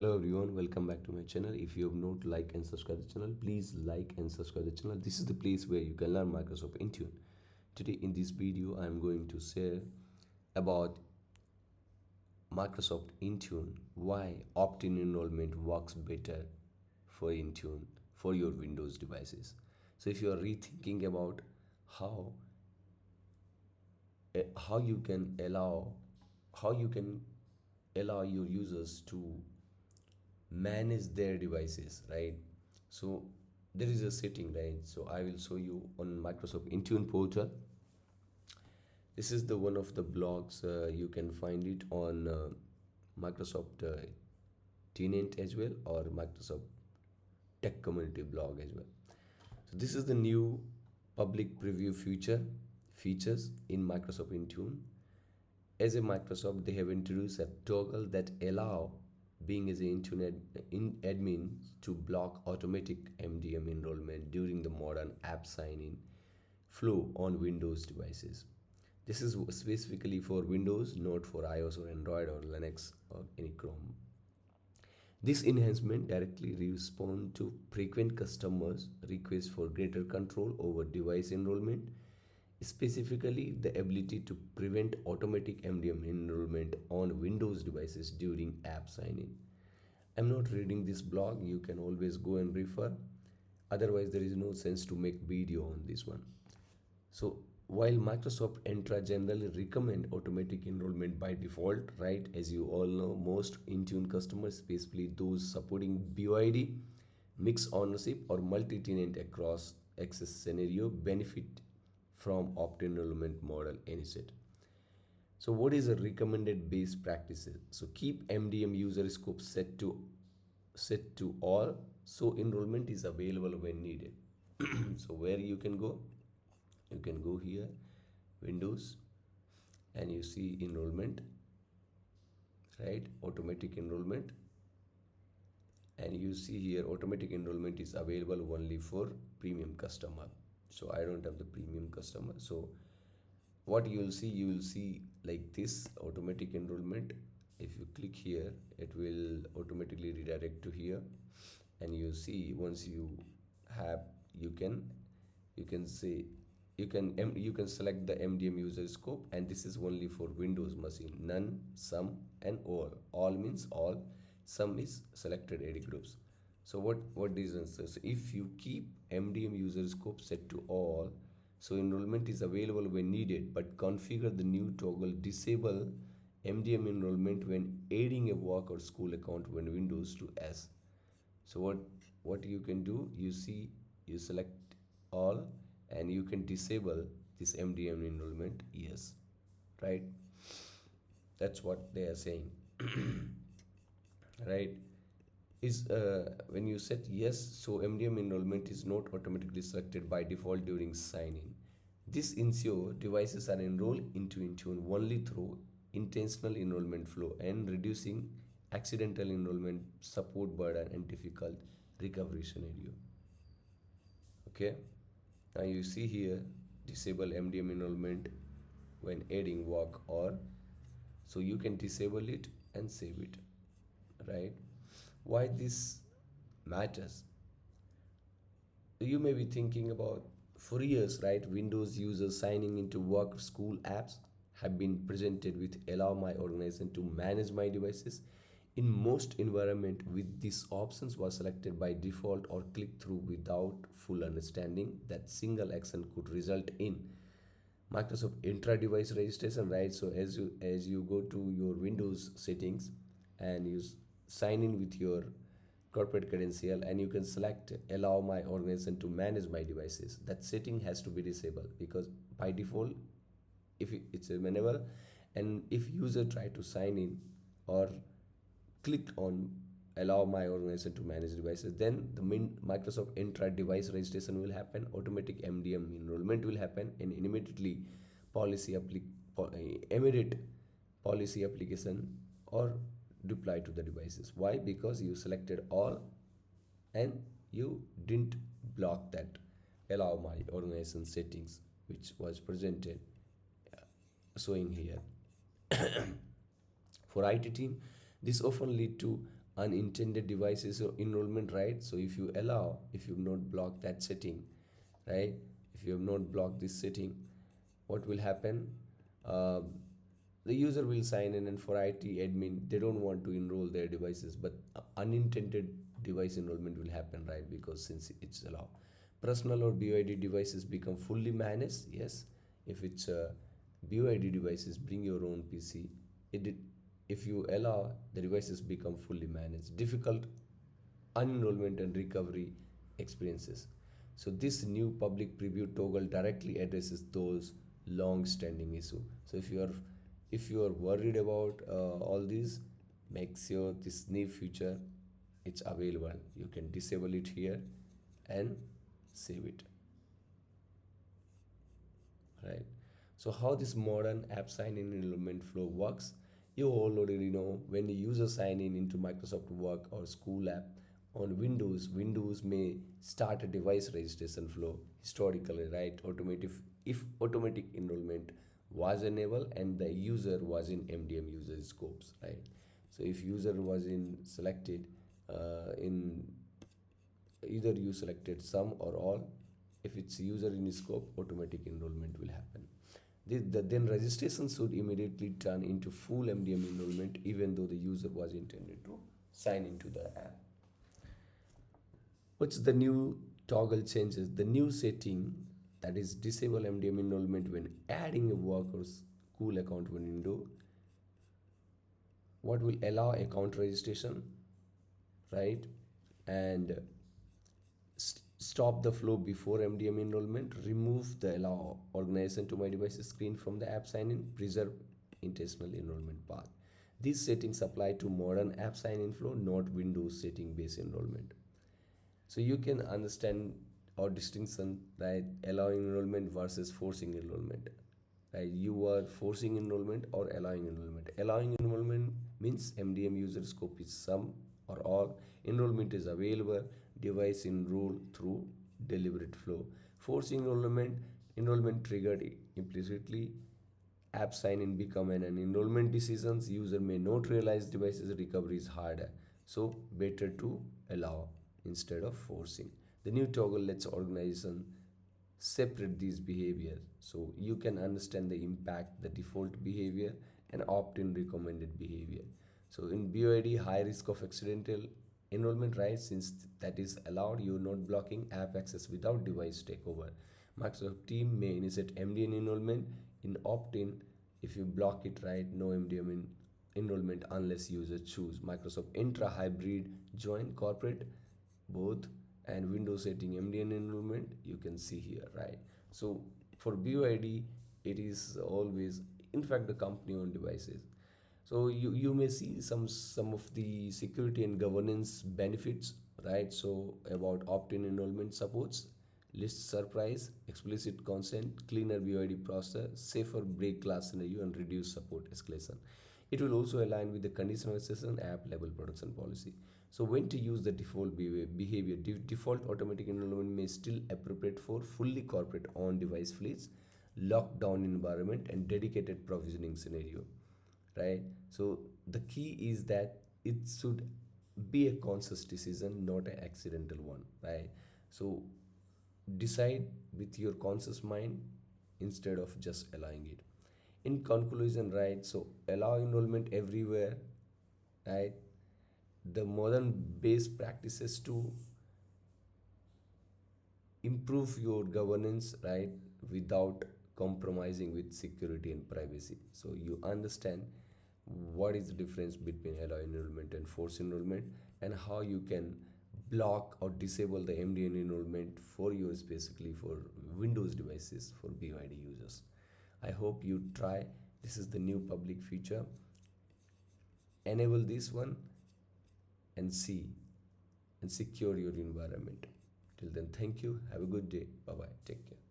Hello everyone, welcome back to my channel. If you have not liked and subscribed the channel, please like and subscribe the channel. This is the place where you can learn Microsoft Intune. Today in this video, I am going to share about Microsoft Intune, why opt-in enrollment works better for Intune for your Windows devices. So if you are rethinking about how how you can allow how you can allow your users to manage their devices, right? So there is a setting, right? So I will show you on Microsoft Intune portal. This is the one of the blogs. You can find it on Microsoft tenant as well, or Microsoft tech community blog as well. So this is the new public preview features in Microsoft Intune. As a Microsoft, they have introduced a toggle that allow being as an admin to block automatic MDM enrollment during the modern app sign-in flow on Windows devices. This is specifically for Windows, not for iOS or Android or Linux or any Chrome. This enhancement directly responds to frequent customers' requests for greater control over device enrollment, specifically the ability to prevent automatic MDM enrollment on Windows devices during app sign-in. I'm not reading this blog, you can always go and refer. Otherwise, there is no sense to make video on this one. So while Microsoft Entra generally recommend automatic enrollment by default, right? As you all know, most Intune customers, especially those supporting BYD, mixed ownership or multi-tenant across access scenario, benefit from opt-in enrollment model instead. So what is a recommended best practices? So keep MDM user scope set to all, so enrollment is available when needed. So where you can go? You can go here, Windows, and you see enrollment, right? Automatic enrollment, and you see here automatic enrollment is available only for premium customer. So I don't have the premium customer. So what you will see like this automatic enrollment. If you click here, it will automatically redirect to here, and you see once you have, you can say you can select the MDM user scope, and this is only for Windows machine. None, some, and all means all, some is selected AD groups. So what is answer? So if you keep MDM user scope set to all, so enrollment is available when needed, but configure the new toggle disable MDM enrollment when adding a work or school account when Windows to S. So what you can do, you see, you select all, and you can disable this MDM enrollment, yes, right? That's what they are saying. Right? Is when you set yes, so MDM enrollment is not automatically selected by default during sign-in. This ensures devices are enrolled into Intune only through intentional enrollment flow and reducing accidental enrollment support burden and difficult recovery scenario. Okay, now you see here disable MDM enrollment when adding work, or so you can disable it and save it, right? Why this matters? You may be thinking about, for years, right, Windows users signing into work school apps have been presented with allow my organization to manage my devices. In most environment with these options was selected by default or click through without full understanding that single action could result in Microsoft intra device registration, right? So as you go to your Windows settings and you sign in with your corporate credential, and you can select allow my organization to manage my devices. That setting has to be disabled, because by default, if it's amenable, and if user try to sign in or click on allow my organization to manage devices, then the Microsoft intra device registration will happen, automatic MDM enrollment will happen, and immediately immediate policy application or deploy to the devices. Why? Because you selected all and you didn't block that allow my organization settings which was presented, showing here. For IT team, this often lead to unintended devices or enrollment, right? So if you allow, if you not block that setting, right, if you have not blocked this setting, what will happen? uh, the user will sign in, and for IT admin, they don't want to enroll their devices, but unintended device enrollment will happen, right? Because since it's allowed, personal or BYD devices become fully managed. Yes, if it's BYD devices, bring your own PC. It if you allow, the devices become fully managed. Difficult unenrollment and recovery experiences. So this new public preview toggle directly addresses those long-standing issue. So if you are worried about all these, make sure this new feature it's available. You can disable it here and save it, right? So how this modern app sign-in enrollment flow works, you already know. When the user sign in into Microsoft Work or school app on Windows may start a device registration flow historically, right? Automatic, if automatic enrollment was enabled and the user was in MDM user scopes, right? So if user was in selected in either you selected some or all, if it's user in scope, automatic enrollment will happen. Then registration should immediately turn into full MDM enrollment even though the user was intended to sign into the app. What's the new toggle changes? The new setting, that is disable MDM enrollment when adding a work or school account window. What will allow account registration, right? And stop the flow before MDM enrollment, remove the allow organization to my devices screen from the app sign-in, preserve intentional enrollment path. These settings apply to modern app sign-in flow, not Windows setting-based enrollment. So you can understand our distinction, right? Allowing enrollment versus forcing enrollment. Right? You are forcing enrollment or allowing enrollment. Allowing enrollment means MDM user scope is some or all. Enrollment is available. Device enroll through deliberate flow. Forcing enrollment triggered implicitly. App sign in become an enrollment decisions. User may not realize devices recovery is harder. So better to allow instead of forcing. The new toggle lets organization separate these behavior, so you can understand the impact, the default behavior and opt-in recommended behavior. So in BOID, high risk of accidental enrollment, right? Since that is allowed, you're not blocking app access without device takeover. Microsoft team may initiate MDN enrollment in opt-in. If you block it, right, no MDM in enrollment unless users choose. Microsoft Intra Hybrid join corporate both and Windows setting MDN enrollment, you can see here, right? So for BYD, it is always, in fact, the company owned devices. So you may see some of the security and governance benefits, right? So about opt-in enrollment supports list surprise, explicit consent, cleaner BYD process, safer break glass scenario, and reduce support escalation. It will also align with the conditional access app level production policy. So when to use the default behavior, default automatic enrollment may still appropriate for fully corporate on-device fleets, lockdown environment, and dedicated provisioning scenario, right? So the key is that it should be a conscious decision, not an accidental one, right? So decide with your conscious mind instead of just allowing it. In conclusion, right? So allow enrollment everywhere, right? The modern best practices to improve your governance, right, without compromising with security and privacy. So you understand what is the difference between allow enrollment and force enrollment, and how you can block or disable the MDN enrollment for yours, basically for Windows devices for BYD users. I hope you try. This is the new public feature. Enable this one and see and secure your environment. Till then, thank you. Have a good day. Bye bye. Take care.